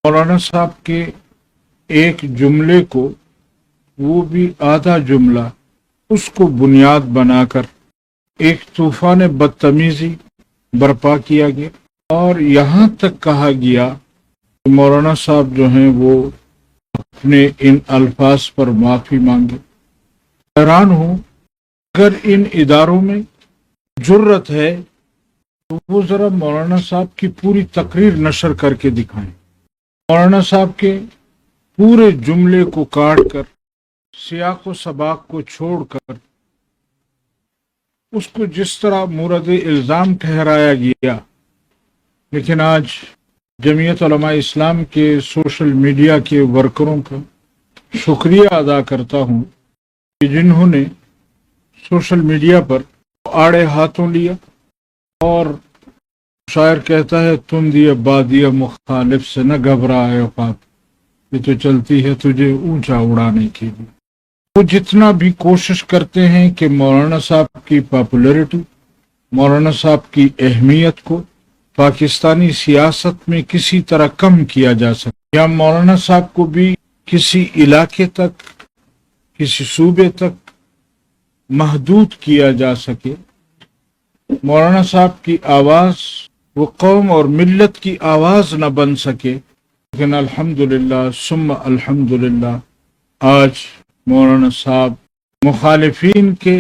مولانا صاحب کے ایک جملے کو، وہ بھی آدھا جملہ، اس کو بنیاد بنا کر ایک طوفان بدتمیزی برپا کیا گیا، اور یہاں تک کہا گیا کہ مولانا صاحب جو ہیں وہ اپنے ان الفاظ پر معافی مانگے۔ حیران ہوں، اگر ان اداروں میں جرت ہے تو وہ ذرا مولانا صاحب کی پوری تقریر نشر کر کے دکھائیں، مولانا صاحب کے پورے جملے کو کاٹ کر، سیاق و سباق کو چھوڑ کر، اس کو جس طرح مورد الزام ٹھہرایا گیا۔ لیکن آج جمعیت علماء اسلام کے سوشل میڈیا کے ورکروں کا شکریہ ادا کرتا ہوں کہ جنہوں نے سوشل میڈیا پر آڑے ہاتھوں لیا، اور شاعر کہتا ہے تم دیے بادیہ مخالف سے نہ گھبرائے اوقات، یہ تو چلتی ہے تجھے اونچا اڑانے کے لیے۔ وہ جتنا بھی کوشش کرتے ہیں کہ مولانا صاحب کی پاپولیرٹی، مولانا صاحب کی اہمیت کو پاکستانی سیاست میں کسی طرح کم کیا جا سکے، یا مولانا صاحب کو بھی کسی علاقے تک، کسی صوبے تک محدود کیا جا سکے، مولانا صاحب کی آواز وہ قوم اور ملت کی آواز نہ بن سکے۔ لیکن الحمدللہ ثم الحمدللہ آج مولانا صاحب مخالفین کے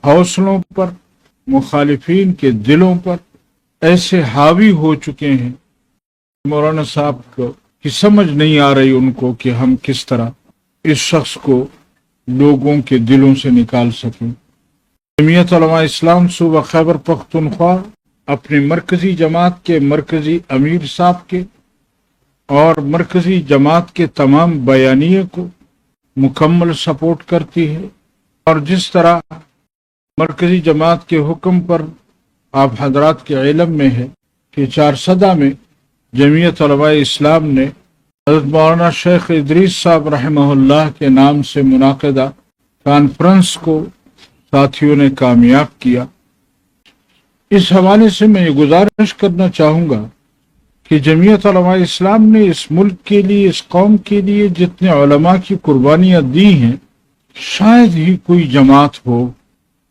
حوصلوں پر، مخالفین کے دلوں پر ایسے حاوی ہو چکے ہیں، مولانا صاحب کو کی سمجھ نہیں آ رہی ان کو کہ ہم کس طرح اس شخص کو لوگوں کے دلوں سے نکال سکیں۔ جمعیت علماء اسلام صوبہ خیبر پختونخوا اپنی مرکزی جماعت کے مرکزی امیر صاحب کے اور مرکزی جماعت کے تمام بیانیے کو مکمل سپورٹ کرتی ہے، اور جس طرح مرکزی جماعت کے حکم پر آپ حضرات کے علم میں ہے کہ چارسدہ میں جمعیت علماء اسلام نے حضرت مولانا شیخ ادریس صاحب رحمہ اللہ کے نام سے منعقدہ کانفرنس کو ساتھیوں نے کامیاب کیا۔ اس حوالے سے میں یہ گزارش کرنا چاہوں گا کہ جمعیت علماء اسلام نے اس ملک کے لیے، اس قوم کے لیے جتنے علماء کی قربانیاں دی ہیں، شاید ہی کوئی جماعت ہو،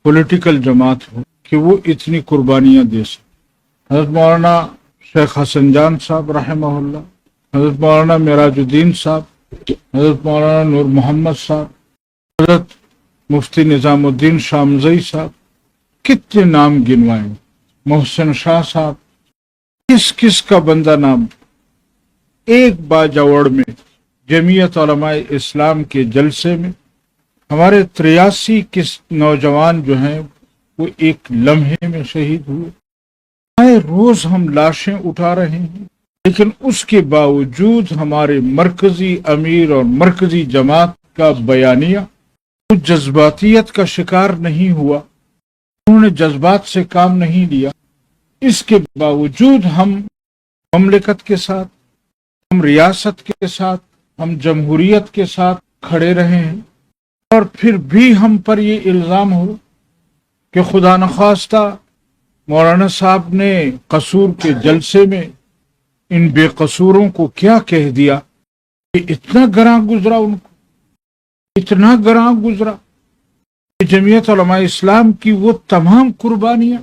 پولیٹیکل جماعت ہو، کہ وہ اتنی قربانیاں دے سکے۔ حضرت مولانا شیخ حسن جان صاحب رحمہ اللہ، حضرت مولانا معراج الدین صاحب، حضرت مولانا نور محمد صاحب، حضرت مفتی نظام الدین شامزئی صاحب، کتنے نام گنوائیں، محسن شاہ صاحب، کس کس کا بندہ نام ایک باجوڑ میں جمعیت علماء اسلام کے جلسے میں ہمارے 83 نوجوان جو ہیں وہ ایک لمحے میں شہید ہوئے۔ آئے روز ہم لاشیں اٹھا رہے ہیں، لیکن اس کے باوجود ہمارے مرکزی امیر اور مرکزی جماعت کا بیانیہ وہ جذباتیت کا شکار نہیں ہوا، انہوں نے جذبات سے کام نہیں لیا۔ اس کے باوجود ہم مملکت کے ساتھ، ہم ریاست کے ساتھ، ہم جمہوریت کے ساتھ کھڑے رہے ہیں، اور پھر بھی ہم پر یہ الزام ہو کہ خدا نخواستہ مولانا صاحب نے قصور کے جلسے میں ان بے قصوروں کو کیا کہہ دیا کہ اتنا گراں گزرا، ان کو اتنا گراں گزرا کہ جمعیت علماء اسلام کی وہ تمام قربانیاں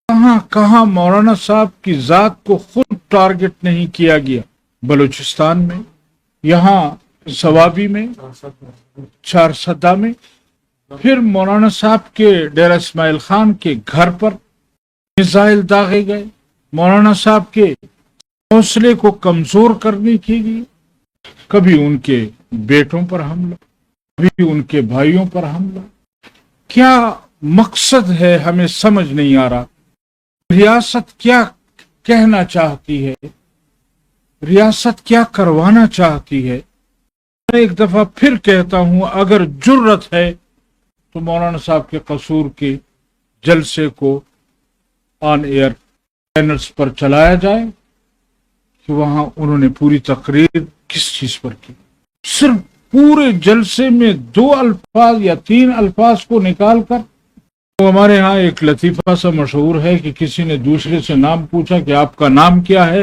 کہاں کہاں مولانا صاحب کی ذات کو خود ٹارگٹ نہیں کیا گیا۔ بلوچستان میں، یہاں سوابی میں، چارسدہ میں، پھر مولانا صاحب کے ڈیرہ اسماعیل خان کے گھر پر میزائل داغے گئے، مولانا صاحب کے حوصلے کو کمزور کرنے کے لیے کبھی ان کے بیٹوں پر حملہ، کبھی ان کے بھائیوں پر حملہ۔ کیا مقصد ہے ہمیں سمجھ نہیں آ رہا۔ ریاست کیا کہنا چاہتی ہے، ریاست کیا کروانا چاہتی ہے۔ میں ایک دفعہ پھر کہتا ہوں، اگر جرت ہے تو مولانا صاحب کے قصور کے جلسے کو آن ایئر چینلز پر چلایا جائے کہ وہاں انہوں نے پوری تقریر کس چیز پر کی۔ صرف پورے جلسے میں 2 الفاظ یا 3 الفاظ کو نکال کر، تو ہمارے ہاں ایک لطیفہ سا مشہور ہے کہ کسی نے دوسرے سے نام پوچھا کہ آپ کا نام کیا ہے،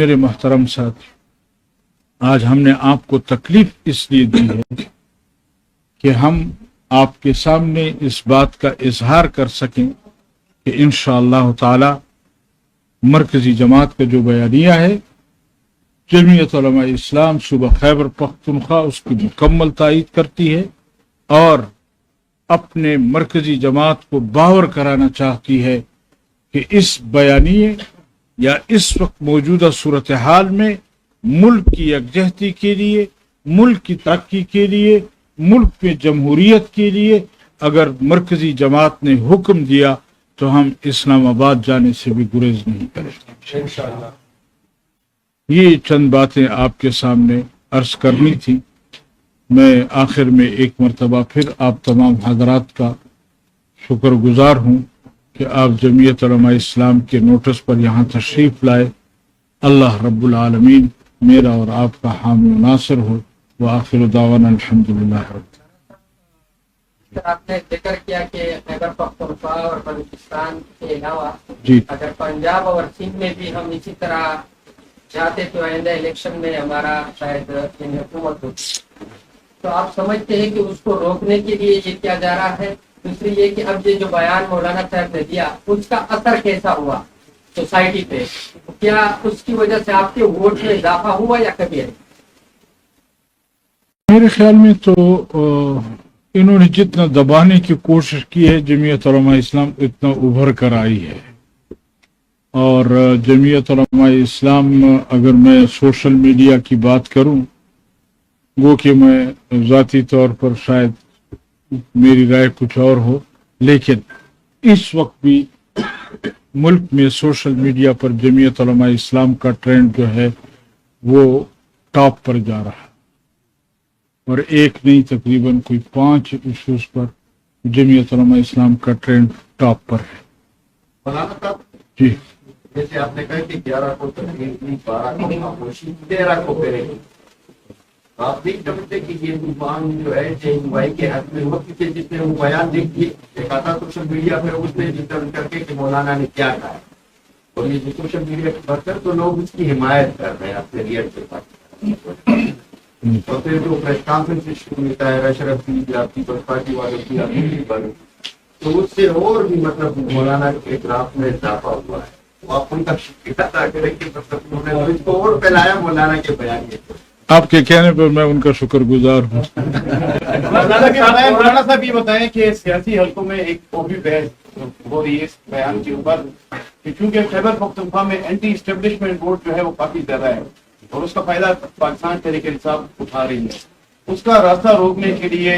میرے محترم ساتھی، آج ہم نے آپ کو تکلیف اس لیے دی ہے کہ ہم آپ کے سامنے اس بات کا اظہار کر سکیں کہ انشاءاللہ تعالی مرکزی جماعت کا جو بیانیہ ہے، جمعیت علماء اسلام صوبہ خیبر پختونخوا اس کی مکمل تائید کرتی ہے اور اپنے مرکزی جماعت کو باور کرانا چاہتی ہے کہ اس بیانیے یا اس وقت موجودہ صورتحال میں ملک کی یکجہتی کے لیے، ملک کی ترقی کے لیے، ملک میں جمہوریت کے لیے اگر مرکزی جماعت نے حکم دیا تو ہم اسلام آباد جانے سے بھی گریز نہیں کریں گے انشاءاللہ۔ یہ چند باتیں آپ کے سامنے عرض کرنی تھی۔ میں آخر میں ایک مرتبہ پھر آپ تمام حضرات کا شکر گزار ہوں کہ آپ جمعیت علماء اسلام کے نوٹس پر یہاں تشریف لائے۔ اللہ رب العالمین میرا اور آپ کا حامی و ناصر ہو۔ وآخر دعوانا الحمدللہ رب۔ آپ نے ذکر کیا کہ خیبر پختونخوا اور بلوچستان کے علاوہ اگر پنجاب اور سندھ میں بھی ہم اسی طرح جاتے تو آئندہ الیکشن میں ہمارا شاید حکومت ہوتی، تو آپ سمجھتے ہیں کہ اس کو روکنے کے لیے یہ کیا جا رہا ہے؟ دوسری یہ کہ اب یہ جو بیان مولانا صاحب نے دیا اس کا اثر کیسا ہوا سوسائٹی پہ؟ کیا اس کی وجہ سے آپ کے ووٹ میں اضافہ ہوا یا کمی ہے؟ میرے خیال میں تو انہوں نے جتنا دبانے کی کوشش کی ہے جمعیت علماء اسلام اتنا ابھر کر آئی ہے۔ اور جمعیت علماء اسلام اگر میں سوشل میڈیا کی بات کروں، گو کہ میں ذاتی طور پر شاید میری رائے کچھ اور ہو، لیکن اس وقت بھی ملک میں سوشل میڈیا پر جمعیت علماء اسلام کا ٹرینڈ جو ہے وہ ٹاپ پر جا رہا ہے، اور ایک نہیں تقریباً کوئی 5 ایشوز پر جمعیت علماء اسلام کا ٹرینڈ ٹاپ پر ہے۔ مولانا صاحب، جی جیسے آپ نے کہا کہ 11 کو تقریر کی، 12 کو خاموشی، 13 کو کریں گے، آپ نہیں سمجھتے کہ یہ طوفان جو ہے بھائی کے حق میں ہوا؟ کیونکہ جس نے وہ بیان دیکھ دیے دیکھا تھا سوشل میڈیا پہ، اس نے ڈیٹرمن کر کے کہ مولانا نے کیا کہا، اور یہ جو سوشل میڈیا پہ بڑھ کر تو لوگ اس کی حمایت کر رہے ہیں اپنے ریئل کے ساتھ۔ اور پھر جو پریس کانفرنس شروع ہوتا ہے اشرف کی پیپلز پارٹی والوں کی تو اس سے اور بھی مطلب مولانا کے گراف میں اضافہ ہوا ہے۔ وہ آپ ان کا شکریہ ادا کریں کہ مطلب انہوں نے اس کو اور پھیلایا مولانا کے بیان کے۔ آپ کے کہنے پر میں ان کا شکر گزار ہوں۔ مولانا صاحب یہ بتائیں کہ سیاسی حلقوں میں ایک وہ بھی بحث ہو رہی ہے اس بیان کے اوپر کہ چونکہ خیبر پختونخوا میں اینٹی اسٹیبلشمنٹ ووٹ جو ہے وہ کافی زیادہ ہے اور اس کا فائدہ پاکستان تحریک انصاف اٹھا رہی ہے، اس کا راستہ روکنے کے لیے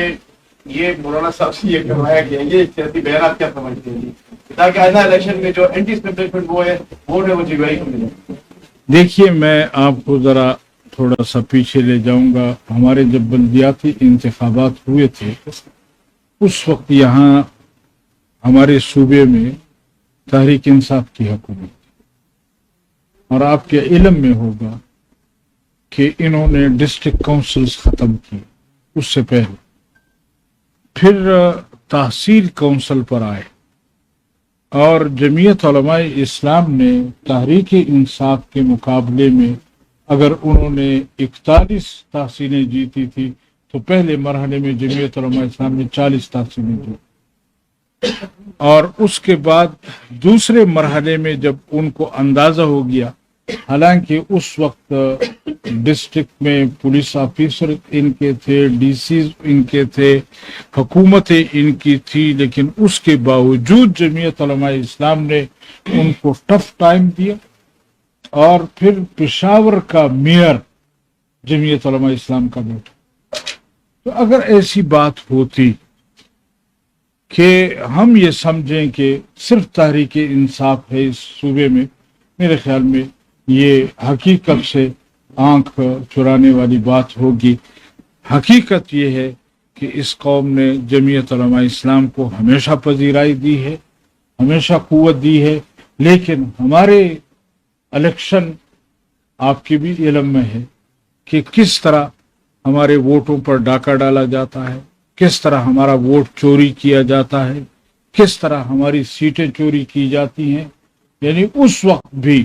یہ مولانا صاحب سے یہ کروایا گیا، یہ سیاسی بیانات کیا سمجھتے ہیں تاکہ آئندہ الیکشن میں جو اینٹی اسٹیبلشمنٹ وہ ہے ووٹ ہے وہ جگائی کو ملے؟ دیکھیے، میں آپ کو ذرا تھوڑا سا پیچھے لے جاؤں گا۔ ہمارے جب بلدیاتی انتخابات ہوئے تھے اس وقت یہاں ہمارے صوبے میں تحریک انصاف کی حکومت تھی، اور آپ کے علم میں ہوگا کہ انہوں نے ڈسٹرکٹ کونسلز ختم کی، اس سے پہلے پھر تحصیل کونسل پر آئے، اور جمعیت علماء اسلام نے تحریک انصاف کے مقابلے میں اگر انہوں نے 41 تحصیلیں جیتی تھی تو پہلے مرحلے میں جمعیت علماء اسلام نے 40 تحصیلیں جیتی، اور اس کے بعد دوسرے مرحلے میں جب ان کو اندازہ ہو گیا، حالانکہ اس وقت ڈسٹرکٹ میں پولیس آفیسر ان کے تھے، ڈی سیز ان کے تھے، حکومتیں ان کی تھی، لیکن اس کے باوجود جمعیت علماء اسلام نے ان کو ٹف ٹائم دیا، اور پھر پشاور کا میئر جمعیت علماء اسلام کا بیٹا۔ تو اگر ایسی بات ہوتی کہ ہم یہ سمجھیں کہ صرف تحریک انصاف ہے اس صوبے میں، میرے خیال میں یہ حقیقت سے آنکھ چرانے والی بات ہوگی۔ حقیقت یہ ہے کہ اس قوم نے جمعیت علماء اسلام کو ہمیشہ پذیرائی دی ہے، ہمیشہ قوت دی ہے، لیکن ہمارے الیکشن آپ کے بھی علم میں ہے کہ کس طرح ہمارے ووٹوں پر ڈاکہ ڈالا جاتا ہے، کس طرح ہمارا ووٹ چوری کیا جاتا ہے، کس طرح ہماری سیٹیں چوری کی جاتی ہیں۔ یعنی اس وقت بھی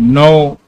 9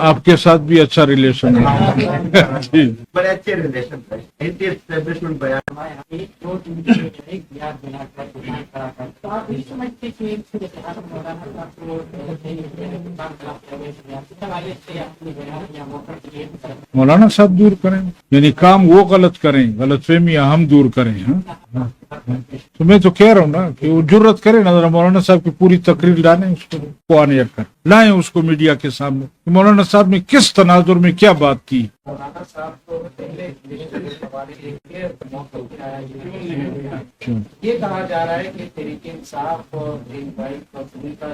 آپ کے ساتھ بھی اچھا ریلیشن ہے جی بڑے اچھے ریلیشن تھے. اینٹی اسٹیبلشمنٹ بیان ایک دو دن کے لیے ایک یاد دلا کر بیان کرا کر تو آپ نہیں سمجھتے کہ ایک صورتحال مولانا صاحب کو حوالے سے اپنی بیان یا موقع دیے مولانا صاحب دور کریں یعنی کام وہ غلط کریں غلط فہمیاں ہم دور کریں. ہاں تو میں تو کہہ رہا ہوں نا کہ وہ جرت کرے نا ذرا مولانا صاحب کی پوری تقریر لائیں اس کو آنے کر لائیں اس کو میڈیا کے سامنے کہ مولانا صاحب نے کس تناظر میں کیا بات کی. مولانا صاحب کو پہلے حوالے سے موقع اٹھایا گیا. یہ کہا جا رہا ہے کہ تحریک انصاف اور دین بھائی کا طریقہ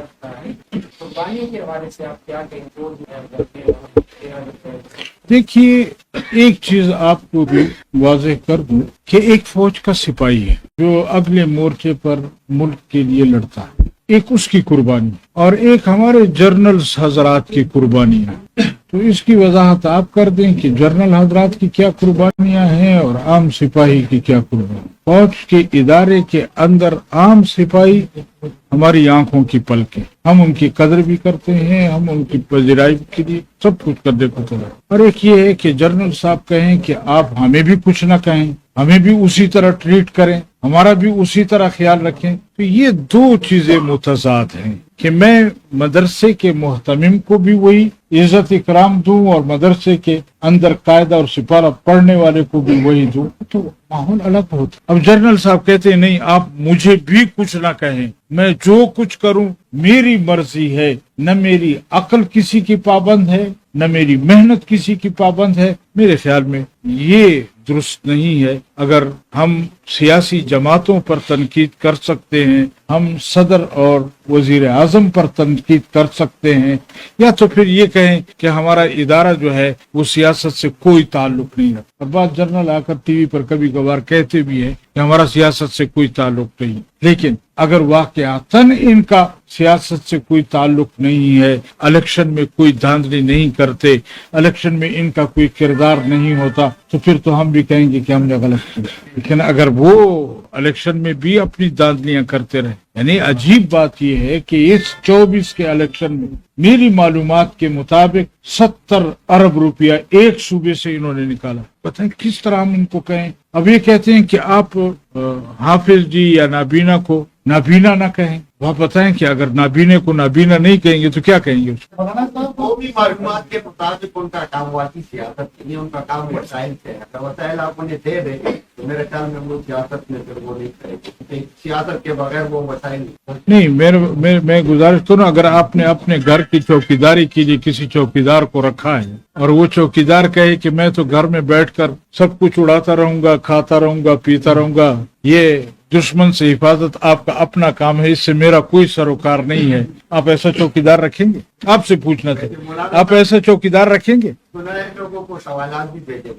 ہے قربانی کے حوالے سے آپ کیا کہیں جو کرتے ہیں. دیکھیے ایک چیز آپ کو بھی واضح کر دوں کہ ایک فوج کا سپاہی ہے جو اگلے مورچے پر ملک کے لیے لڑتا ہے ایک اس کی قربانی اور ایک ہمارے جرنلز حضرات کی قربانی ہے. تو اس کی وضاحت آپ کر دیں کہ جرنل حضرات کی کیا قربانیاں ہیں اور عام سپاہی کی کیا قربانی. فوج کے ادارے کے اندر عام سپاہی ہماری آنکھوں کی پلکیں ہم ان کی قدر بھی کرتے ہیں ہم ان کی پذیرائی کے لیے سب کچھ کر دیتے ہیں. اور ایک یہ ہے کہ جنرل صاحب کہیں کہ آپ ہمیں بھی کچھ نہ کہیں ہمیں بھی اسی طرح ٹریٹ کریں ہمارا بھی اسی طرح خیال رکھیں. تو یہ دو چیزیں متضاد ہیں کہ میں مدرسے کے محتمم کو بھی وہی عزت اکرام دوں اور مدرسے کے اندر قاعدہ اور سپارہ پڑھنے والے کو بھی وہی دوں تو ماحول الگ ہوتا. اب جنرل صاحب کہتے ہیں نہیں آپ مجھے بھی کچھ نہ کہیں میں جو کچھ کروں میری مرضی ہے نہ میری عقل کسی کی پابند ہے نہ میری محنت کسی کی پابند ہے. میرے خیال میں یہ درست نہیں ہے. اگر ہم سیاسی جماعتوں پر تنقید کر سکتے ہیں ہم صدر اور وزیر اعظم پر تنقید کر سکتے ہیں یا تو پھر یہ کہیں کہ ہمارا ادارہ جو ہے وہ سیاست سے کوئی تعلق نہیں رکھتا. اور بعض جنرل آ کر ٹی وی پر کبھی کبھار کہتے بھی ہیں کہ ہمارا سیاست سے کوئی تعلق نہیں. لیکن اگر واقعاتاً ان کا سیاست سے کوئی تعلق نہیں ہے الیکشن میں کوئی دھاندلی نہیں کرتے الیکشن میں ان کا کوئی کردار نہیں ہوتا تو پھر تو ہم بھی کہیں گے کہ ہم نے غلط کیا. لیکن اگر وہ الیکشن میں بھی اپنی دھاندلیاں کرتے رہے یعنی عجیب بات یہ ہے کہ اس 24 کے الیکشن میں میری معلومات کے مطابق 70 ارب روپیہ ایک صوبے سے انہوں نے نکالا. پتہ ہے کس طرح ہم ان کو کہیں. اب یہ کہتے ہیں کہ آپ حافظ جی یا نابینا کو نابینا نہ کہیں. وہ بتائیں کہ اگر نابینے کو نابینا نہیں کہیں گے تو کیا کہیں گے اس کو. مولانا صاحب وہ بھی معلومات کے مطابق ان کا کام واقعی سیاست نہیں ان کا کام وسائل سے ہے. اگر وسائل آپ انہیں دے دیں تو میرے خیال میں وہ سیاست میں پھر وہ نہیں کرے گی. سیاست کے بغیر وہ وسائل نہیں. میں گزارش کروں اگر آپ نے اپنے گھر کی چوکیداری کے لیے کسی چوکیدار کو رکھا ہے اور وہ چوکیدار کہے کہ میں تو گھر میں بیٹھ کر سب کچھ اڑاتا رہوں گا کھاتا رہوں گا پیتا رہوں گا یہ دشمن سے حفاظت آپ کا اپنا کام ہے اس سے میرا کوئی سروکار نہیں ہے آپ ایسا چوکیدار رکھیں گے. آپ سے پوچھنا تھا آپ ایسا چوکیدار رکھیں گے. لوگوں کو سوالات بھی بھیجے